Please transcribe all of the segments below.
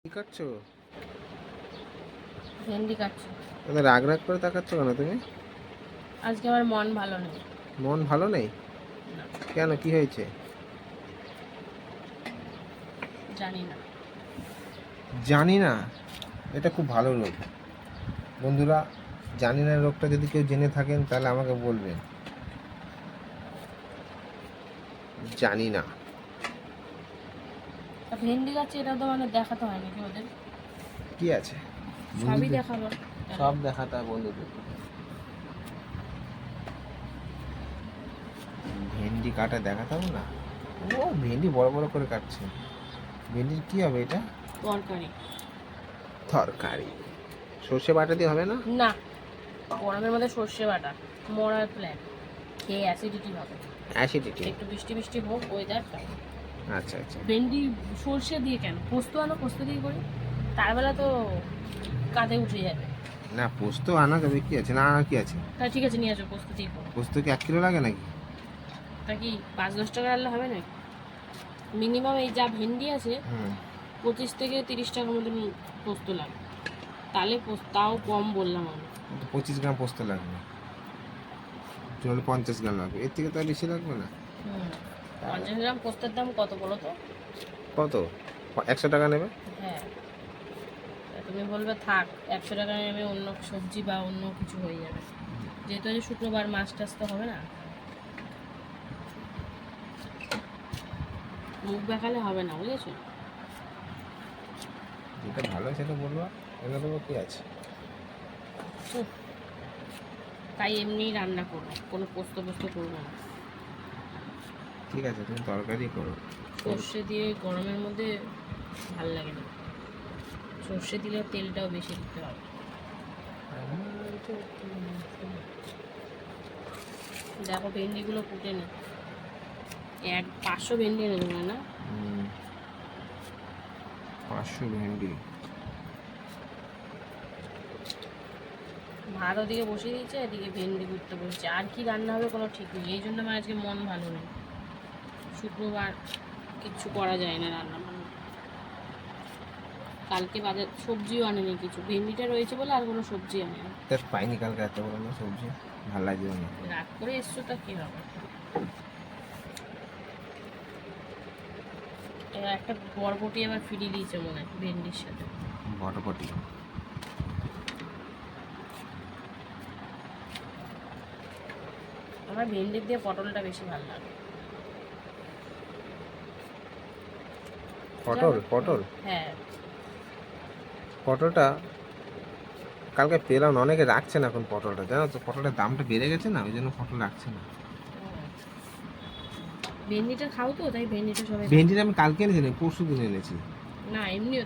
কি কাটছো? ভেন্ডি কাটছি। রাগ রাগ করে তাকাচ্ছ কেন তুমি? আজকে আমার মন ভালো নেই। মন ভালো নেই? না, কেন, কি হয়েছে? জানি না। জানি না? এটা খুব ভালো রোগ বন্ধুরা। জানি না রোগটা যদি কেউ জেনে থাকেন তাহলে আমাকে বলবেন। জানি না। তা ভেন্ডি কাটছি, এটা তো মানে দেখাতে হয় নাকি ওদের? কি আছে সবই বন্ধুদের? দেখাবো কেন? সব দেখাতে হয় বন্ধুদের। ভেন্ডি কাটা দেখাতে হবে না? ও ভেন্ডি বড় বড় করে কাটছে। ভেন্ডির কি হবে এটা? তরকারি। তরকারি? সর্ষে বাটা দিয়ে হবে না? না, গরমের মধ্যে সর্ষে বাটা মরার প্ল্যান। খেয়ে অ্যাসিডিটি হবে। অ্যাসিডিটি? একটু বৃষ্টি বৃষ্টি হোক ওয়েদার। আচ্ছা আচ্ছা। ভেন্ডি সর্ষে দিয়ে কেন? পোস্ত আনো, পোস্ত দিয়ে করি। তার বেলা তো কাঁধে উঠে যাবে। না পোস্ত আনা যাবে, কি আছে, না আনা কি আছে? তা ঠিক আছে, নিয়ে আসো, পোস্ত দিয়ে করো। পোস্ত কি 1 কিলো লাগে নাকি? তা কি 5-10 টাকা আনলে হবে না? মিনিমাম এই যা ভেন্ডি আছে হুম। 25 থেকে 30 টাকা মতন পোস্ত লাগে। তাহলে তাও কম বললাম আমি। 25 গ্রাম পোস্ত লাগবে, তাহলে 50 গ্রাম লাগবে, এর থেকে তো আর বেশি লাগবে না। 50 গ্রাম পোস্তের দাম কত বলো তো? কত? 100 টাকা নেবে? হ্যাঁ, তা তুমি বলবে থাক 100 টাকা নেবে, অন্য সবজি বা অন্য কিছু হয়ে যাবে। যেহেতু আজ শুক্রবার, মাছ টাছ তো হবে না, মুখ দেখালে হবে না, বুঝেছো? যেটা ভালো সেটা বলবো, এনে দেবো, কি আছে। উফ, তাই এমনিই রান্না করবো, কোনো পোস্ত পোস্ত করবো না। ঠিক আছে, তুমি তরকারি করো। সর্ষে দিয়ে গরমের মধ্যে ভাল লাগে না। সর্ষে দিলে তেলটাও বেশি দিতে হবে। দেখো ভেন্ডিগুলো কুটে নি। 500 ভেন্ডি এনে দেবো না? 500 ভেন্ডি? ভাত ওদিকে বসিয়ে দিয়েছে, এদিকে ভেন্ডি কুটতে বসেছে। আর কি রান্না হবে কোনো ঠিক নেই, এই জন্য আমার আজকে মন ভালো নেই। শুক্রবার কিচ্ছু করা যায় না রান্না বান্না। কালকে বাজার সবজিও আনেনি কিছু, ভেন্ডিটা রয়েছে বলে আর কোনো সবজি আনেনি। তার পাইনি কালকে এত বড় না সবজি, ভালো লাগবে না। রাত করে এসছো, তা কী হবে? একটা বরবটি আবার ফিরিয়ে দিয়েছে মনে হয় ভেন্ডির সাথে। বটবটি? আমার ভেন্ডির দিয়ে পটলটা বেশি ভালো লাগে। পটল? পটল? হ্যাঁ। পটলটা কালকে পেলাম না, অনেকে রাখছে না এখন পটলটা, জানো তো, পটলের দামটা বেড়ে গেছে না, ওই জন্য পটল রাখছে না। ভেন্ডিটা খাও তো, তাই ভেন্ডিটা সবাই। ভেন্ডিটা আমি কালকে এনেছিলাম, পরশু দিন এনেছি। না, এমনিও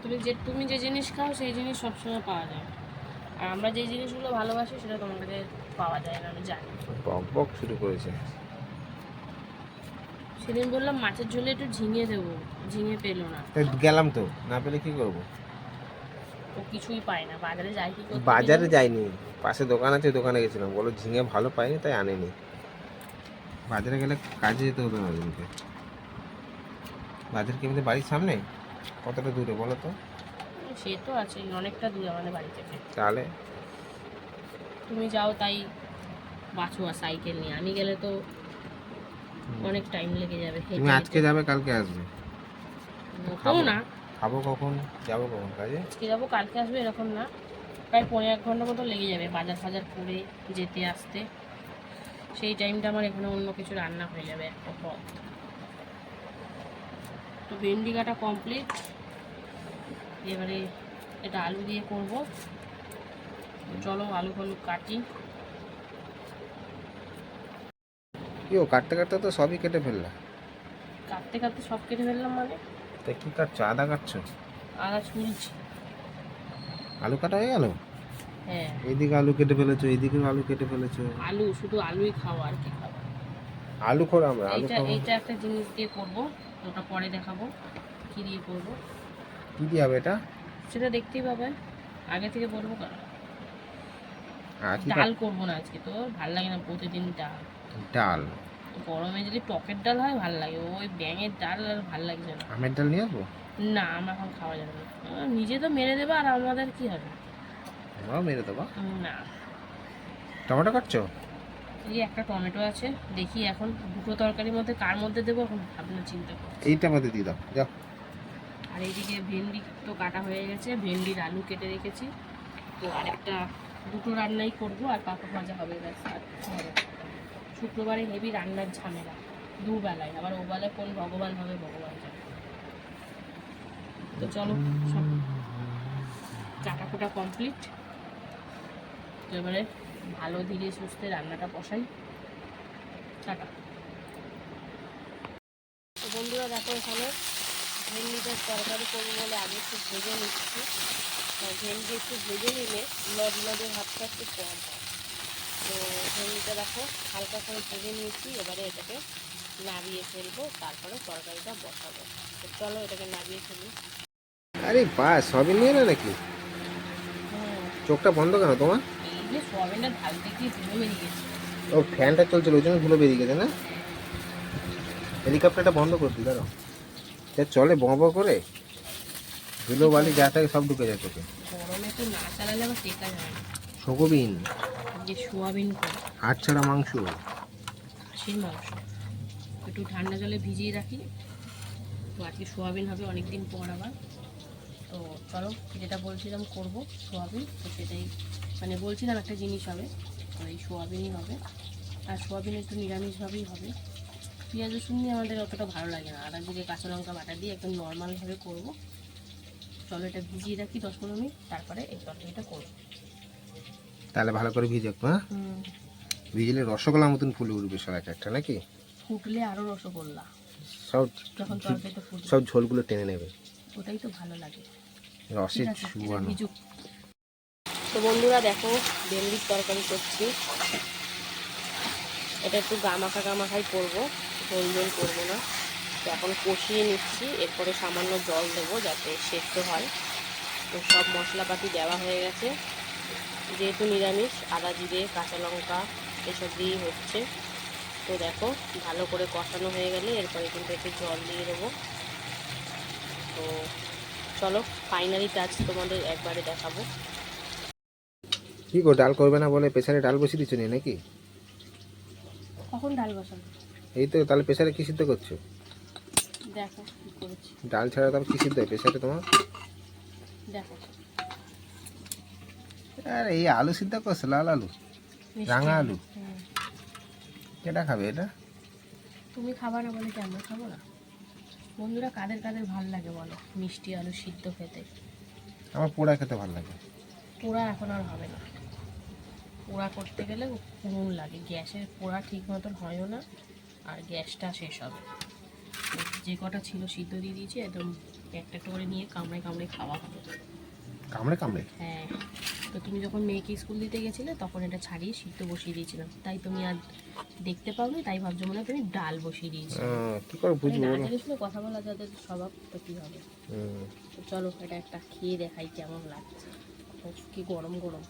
তুমি যে জিনিস খাও সেই জিনিস সবসময় পাওয়া যায়। আর আমরা যে জিনিসগুলো ভালোবাসি সেটা তোমার কাছে পাওয়া যায় না, আমি জানি। বক বক শুরু করেছে। সেদিন বললাম মাছের ঝোলে একটু ঝিঙে দেবো, ঝিঙে পেলো না। তাই গেলাম তো, না পেলে কি করবো? ও কিছুই পায় না, বাজারে যাই কি করতে বাজারে জানিস? যাইনি, পাশে দোকান আছে, দোকানে গেছিলাম, বলো ঝিঙে ভালো পাইনি তাই আনিনি। বাজারে গেলে কাজে যেতে হতো না ওদিনকে। বাজার কি আমাদের বাড়ির সামনে? কতটা দূরে বলো তো? সে তো আছে, অনেকটা দূরে আমাদের বাড়ি থেকে। তাহলে তুমি যাও তাই বাছো আর সাইকেল নিয়ে, আমি গেলে তো অনেক টাইম লেগে যাবে। তুমি আজকে যাবে কালকে আসবে? মোটেও না। খাবো কখন, যাবো কখন কাজে? আজকে যাবো কালকে আসবে এরকম না, প্রায় 15-1 ঘন্টা মতো লেগে যাবে বাজার ফাজার করে যেতে আসতে। সেই টাইমটা আমার এখানে অন্য কিছু রান্না হয়ে যাবে একটা পথ। তো ভেন্ডি কাটা কমপ্লিট, এবারে এটা আলু দিয়ে করব। চলো আলু ফালু কাটি। কি ও, কাটতে কাটতে তো সবই কেটে ফেললা। কাটতে কাটতে সব কেটে ফেললাম মানে? তা কি কাটছো, আদা কাটছো? আদা ছুলছি। আলু কাটা হয়ে গেল? হ্যাঁ, এইদিকে আলু কেটে ফেলেছো, এইদিকে আলু কেটে ফেলেছো। আলু শুধু আলুই খাও, আর কি খাবো? আলু খোর, আমরা আলু এইটা খাবো। এইটা একটা জিনিস দিয়ে করবো, ওটা পরে দেখাবো কী দিয়ে করবো। কি দিয়ে হবে এটা? সেটা দেখতেই পাবে, আগে থেকে বলবো কেন? আর কি ডাল করবো না আজকে, তো ভাল লাগে না প্রতিদিন ডাল। ডাল? গরমে যদি টকের ডাল হয় ভাল লাগে, ওই ব্যাঙের ডাল আর ভাল লাগছে না। আমের ডাল নিয়ে আসবো? না, আমার এখন খাওয়া যাবে না, নিজে তো মেরে দেবে আর আমাদের কি হবে? আমরাও মেরে দেবো। না, টমেটো কাটছো? এই একটা টমেটো আছে, দেখি এখন দুটো তরকারির মধ্যে কার মধ্যে দেবো এখন ভাবনা চিন্তা করছি। এইটা মধ্যে দিয়ে দাও, যাও। আর এইদিকে ভেন্ডি তো কাটা হয়ে গেছে, ভেন্ডির আলু কেটে রেখেছি। তো আরেকটা দুটো রান্নাই করব আর পাঁপড় ভাজা হবে, ব্যাস আর কিছু হবে না। শুক্রবারে হেভি রান্নার ঝামেলা দুবেলায়, আবার ওবেলায় কোন ভগবান হবে ভগবান জানে। তো চলো সব কাটাকুটা কমপ্লিট, এবারে ভালো ধীরে সুস্থে রান্নাটা বসাই। টাটা। তো বন্ধুরা দেখো, এখানে ভেন্ডিটার তরকারি করবো বলে আগে একটু ভেজে নিচ্ছি। ভেন্ডি একটু ভেজে নিলে লডের ভাতটা একটু কম হয়। তো ভেন্ডিটা দেখো হালকা করে ভেজে নিয়েছি, এবারে এটাকে নাবিয়ে ফেলবো, তারপরে তরকারিটা বসাবো। তো চলো এটাকে নাবিয়ে ফেলি। আরে বাস, সবই নিয়ে না নাকি? চোখটা বন্ধ কেন তোমার? এই যে সোয়াবিনটা ঢালতে গিয়ে ধুলো বেরিয়ে গেছে। ও ফ্যানটা চলছিল ওই জন্য ধুলো বেরিয়ে গেছে না? হেলিকপ্টারটা বন্ধ করতে দাঁড়ো, সে চলে বঁ করে, ধুলো বালি যা থাকে সব ঢুকে যায় চোখে। গরমে তো না চালালে আবার টেকা যায় না। সোয়াবিন, যে সোয়াবিন করে হাড় ছাড়া মাংস। খাসির মাংস একটু ঠান্ডা জলে ভিজিয়ে রাখি, তো আজকে সোয়াবিন হবে অনেকদিন পর আবার। তো চলো যেটা বলছিলাম করব সোয়াবিন, তো সেটাই মানে বলছিলাম একটা জিনিস হবে, তো এই সোয়াবিনই হবে। আর সোয়াবিন একটু নিরামিষভাবেই হবে, পেঁয়াজ রসুন দিয়ে আমাদের অতটা ভালো লাগে না, আদা জিরে কাঁচা লঙ্কা বাটা দিয়ে একদম নর্মালভাবে করব। চলো এটা ভিজিয়ে রাখি 10-15 মিনিট, তারপরে এই তরকারিটা করবো। তাহলে ভালো করে ভিজে, হ্যাঁ ভিজলে রসগোল্লার মতন ফুলে উঠবে সব একটা নাকি? ফুটলে আরও রসগোল্লা, সব যখন তরকারিটা ফুটবে সব ঝোলগুলো টেনে নেবে, ওটাই তো ভালো লাগে। রসের ঠিক আছে, এটা চুয়ানো। ভিজুক। তো বন্ধুরা দেখো ভেন্ডির তরকারি করছি, এটা একটু গামাখাই করবো, ঝোল করবো না। তো এখন কষিয়ে নিচ্ছি, এরপরে সামান্য জল দেবো যাতে সেদ্ধ হয়। তো সব মশলাপাতি দেওয়া হয়ে গেছে, যেহেতু নিরামিষ আদা জিরে কাঁচা লঙ্কা এসব দিয়েই হচ্ছে। তো দেখো ভালো করে কষানো হয়ে গেলে এরপরে কিন্তু একটু জল দিয়ে দেবো। তো চলো ফাইনালি টাচ তোমাদের একবারে দেখাবো। কি গো, ডাল করবে না বলে প্রেসারে ডাল বসিয়ে দিচ্ছ নিয়ে নাকি? কখন ডাল বসাবো? এই তো, তাহলে প্রেসারে কি সিদ্ধ করছো? দেখো কি করেছি, ডাল ছাড়া তো কি সিদ্ধ হয় প্রেসারে তোমার? দেখো আর এই আলু সিদ্ধ করছো, লাল আলু, রাঙা আলু। কেটা খাবে এটা? তুমি খাবা না বলে কি আমরা খাবো না? বন্ধুরা কাদের কাদের ভাল লাগে বলো মিষ্টি আলু সিদ্ধ খেতে? আমার পোড়া খেতে ভালো লাগে। পোড়া এখন আর হবে না, পোড়া করতে গেলে নুন লাগে, গ্যাসের পোড়া ঠিক মতন হয়ও না, আর গ্যাসটা শেষ হবে। যে কটা ছিল সিদ্ধ দিয়ে দিয়েছি, একদম একটা একটা করে নিয়ে কামড়ে কামড়ে খাওয়া হবে। কামড়ে কামড়ে? হ্যাঁ, তো তুমি যখন মেয়েকে স্কুল দিতে গেছিলে তখন এটা ছাড়িয়ে সিদ্ধ বসিয়ে দিয়েছিলাম, তাই তুমি আর দেখতে পাওনি, তাই ভাবছো মনে হয় তুমি ডাল বসিয়ে দিয়েছি। কি করে বুঝবো না বলো? জানিস না কথা বলা যাদের স্বভাব, তো কী হবে। তো চলো এটা একটা খেয়ে দেখাই কেমন লাগছে। কি গরম গরম,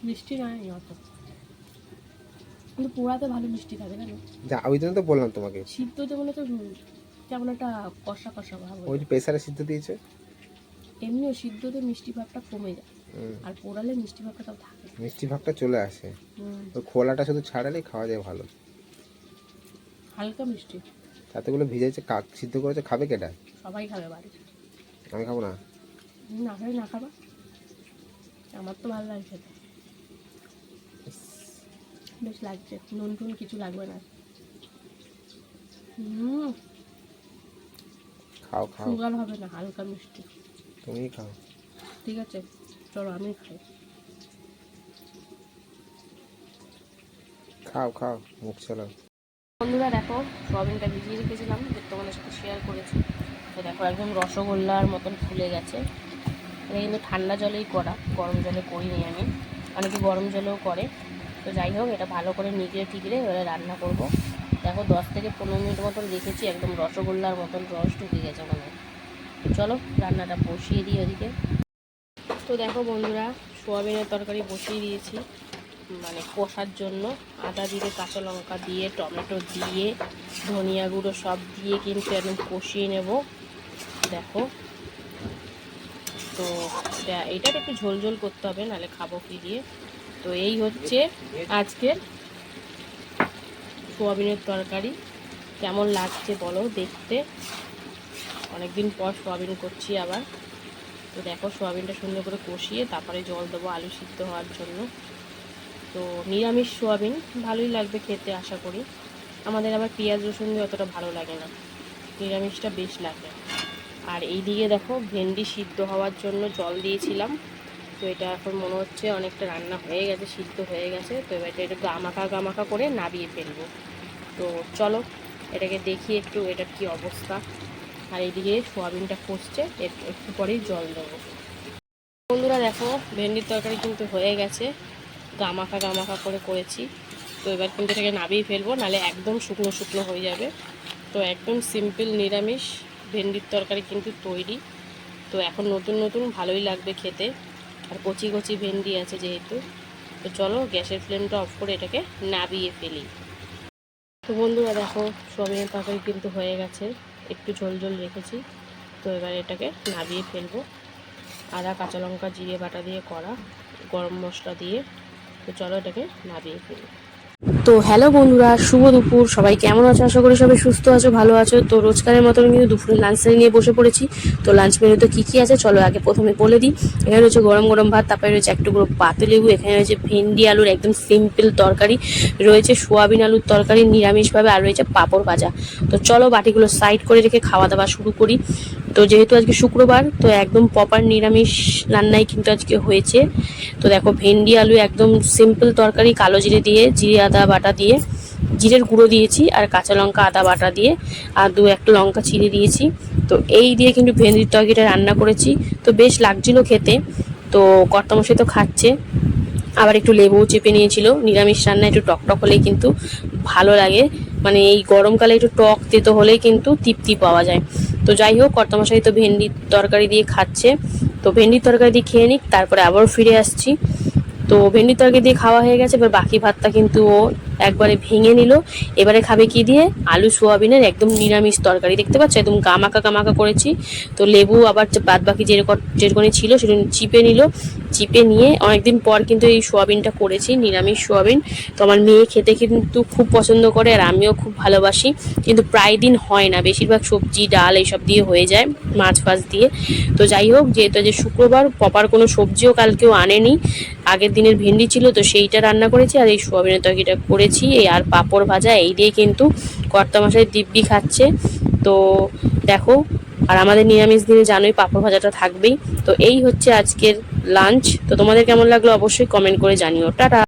মিষ্টি নয় অত, কিন্তু পোড়াতে ভালো মিষ্টি থাকে জানো। যা, ওই জন্য তো বললাম তোমাকে। সিদ্ধতে মনে তো কেমন একটা কষা কষা ভাব, ওই যে প্রেসারে সিদ্ধ দিয়েছে। এমনিও সিদ্ধতে মিষ্টি ভাবটা কমে যায়, আর পোড়ালে মিষ্টি ভাবটা তাও থাকে, মিষ্টি ভাবটা চলে আসে। ওই খোলাটা শুধু ছাড়ালেই খাওয়া যায় ভালো, হালকা মিষ্টি। তাতেগুলো ভিজেছে, কাক সিদ্ধ করেছে, খাবে কেটা? সবাই খাবে বাড়ি। আমি খাবো না। না খাবে না খাবা, আমার তো ভালো লাগছে, তো বেশ লাগছে, নুন টুন কিছু লাগবে না। খাও খাও, সুগার হবে না, হালকা মিষ্টি। তুমি খাও। ঠিক আছে চলো আমি খাই। খাও খাও, মুখ চালাও। বন্ধুরা দেখো সোয়াবিনটা ভিজিয়ে রেখেছিলাম, তোমাদের সাথে শেয়ার করেছি। তো দেখো একদম রসগোল্লার মতন ফুলে গেছে। এটা কিন্তু ঠান্ডা জলেই করা, গরম জলে করিনি আমি, অনেকে গরম জলেও করে। তো যাই হোক এটা ভালো করে নিগড়ে টিগড়ে এবারে রান্না করব। দেখো 10 থেকে 15 মিনিট মতন রেখেছি, একদম রসগোল্লার মতন রস ঢুকে গেছে মানে। তো চলো রান্নাটা বসিয়ে দিই ওদিকে। তো দেখো বন্ধুরা সোয়াবিনের তরকারি বসিয়ে দিয়েছি, মানে কষার জন্য। আদা জিরে কাঁচা লঙ্কা দিয়ে টমেটো দিয়ে ধনিয়া গুঁড়ো সব দিয়ে কিন্তু একদম কষিয়ে নেব। দেখো, তো এইটা একটু ঝোল ঝোল করতে হবে, নাহলে খাবো কি দিয়ে। তো এই হচ্ছে আজকের সোয়াবিনের তরকারি। কেমন লাগছে বলো দেখতে, অনেকদিন পর সোয়াবিন করছি আবার। তো দেখো, সোয়াবিনটা সুন্দর করে কষিয়ে তারপরে জল দেবো আলু সিদ্ধ হওয়ার জন্য। তো নিরামিষ সোয়াবিন ভালোই লাগবে খেতে আশা করি। আমাদের আবার পেঁয়াজ রসুন দিয়ে অতটা ভালো লাগে না, নিরামিষটা বেশ লাগে। আর এই দিকে দেখো, ভেন্ডি সিদ্ধ হওয়ার জন্য জল দিয়েছিলাম। তো এটা এখন মনে হচ্ছে অনেকটা রান্না হয়ে গেছে, সিদ্ধ হয়ে গেছে। তো এবার এটা একটু গামাখা গামাখা করে নাবিয়ে ফেলবো। তো চলো এটাকে দেখি একটু এটার কি অবস্থা। আর এইদিকে সোয়াবিনটা কষছে, একটু পরেই জল দেবো। বন্ধুরা দেখো, ভেন্ডির তরকারি কিন্তু হয়ে গেছে, গামাখা গামাখা করে করেছি। তো এবার কিন্তু এটাকে নাবিয়ে ফেলবো, নাহলে একদম শুকনো শুকনো হয়ে যাবে। তো একদম সিম্পল নিরামিষ ভেন্ডির তরকারি কিন্তু তৈরি। তো এখন নতুন নতুন ভালোই লাগবে খেতে, আর কচি কচি ভেন্ডি আছে যেহেতু। তো চলো গ্যাসের ফ্লেমটা অফ করে এটাকে নাবিয়ে ফেলি। তো বন্ধুরা দেখো, সোয়াবিনের তরকারি কিন্তু হয়ে গেছে, একটু ঝোল ঝোল রেখেছি। তো এবার এটাকে নাবিয়ে ফেলবো। আদা কাঁচা লঙ্কা জিরে বাটা দিয়ে করা, গরম মশলা দিয়ে। তো চলো এটাকে নাবিয়ে ফেলি। তো হ্যালো বন্ধুরা, শুভ দুপুর। সবাই কেমন আছো? আশা করি সবাই সুস্থ আছো, ভালো আছো। তো রোজকারের মতন কিন্তু দুপুরে লাঞ্চ নিয়ে বসে পড়েছি। তো লাঞ্চ মেনুতে কী কী আছে চলো আগে প্রথমে বলে দিই। এখানে রয়েছে গরম গরম ভাত, তারপরে রয়েছে একটু করে পাতিলেবু, এখানে রয়েছে ভেন্ডি আলুর একদম সিম্পল তরকারি, রয়েছে সোয়াবিন আলুর তরকারি নিরামিষভাবে, আর রয়েছে পাঁপড় ভাজা। তো চলো বাটিগুলো সাইড করে রেখে খাওয়া দাওয়া শুরু করি। তো যেহেতু আজকে শুক্রবার, তো একদম প্রপার নিরামিষ রান্নাই কিন্তু আজকে হয়েছে। তো দেখো, ভেন্ডি আলু একদম সিম্পল তরকারি, কালো জিরে দিয়ে, জিরে আদা বাটা দিয়ে, জিরের গুঁড়ো দিয়েছি, আর কাঁচা লঙ্কা আদা বাটা দিয়ে, আর একটা লঙ্কা চিড়ে দিয়েছি। তো এই দিয়ে কিন্তু ভেন্ডির তরকারিটা রান্না করেছি। তো বেশ লাগছিল খেতে। তো কর্তামশাই তো খাচ্ছে, আবার একটু লেবু চেপে নিয়েছিল। নিরামিষ রান্না একটু টকটক হলেই কিন্তু ভালো লাগে, মানে এই গরমকালে একটু টক তেতো হলেই কিন্তু তৃপ্তি পাওয়া যায়। তো যাই হোক, কর্তামশাই তো ভেন্ডির তরকারি দিয়ে খাচ্ছে। তো ভেন্ডির তরকারি দিয়ে খেয়ে নিক, তারপরে আবারও ফিরে আসছি। তো ভেন্ডির তরকারি দিয়ে খাওয়া হয়ে গেছে, এবার বাকি ভাতটা কিন্তু ও একবারে ভেঙে নিল। এবারে খাবে কি দিয়ে? আলু সোয়াবিনের একদম নিরামিষ তরকারি, দেখতে পাচ্ছ একদম গামাকা গামাকা করেছি। তো লেবু আবার বাদ বাকি যেরকম ছিল সেটা চিপে নিল। চিপে নিয়ে অনেকদিন পর কিন্তু এই সোয়াবিনটা করেছি, নিরামিষ সোয়াবিন। তো আমার মেয়ে খেতে কিন্তু খুব পছন্দ করে, আর আমিও খুব ভালোবাসি। কিন্তু প্রায় দিন হয় না, বেশিরভাগ সবজি ডাল এইসব দিয়ে হয়ে যায়, মাছ ফাছ দিয়ে। তো যাই হোক, যেহেতু যে শুক্রবার, প্রপার কোনো সবজিও কালকেও আনেনি, আগের দিনের ভেন্ডি ছিল, তো সেইটা রান্না করেছি, আর এই সোয়াবিনের তরকারিটা করেছি, এই আর পাঁপড় ভাজা, এই দিয়ে কিন্তু কর্তামশাই দিব্যি খাচ্ছে। তো দেখো, আর আমাদের নিরামিষ দিনে জানোই পাঁপড় ভাজাটা থাকবেই। তো এই হচ্ছে আজকের লাঞ্চ। তো তোমাদের কেমন লাগলো অবশ্যই কমেন্ট করে জানিও। টাটা।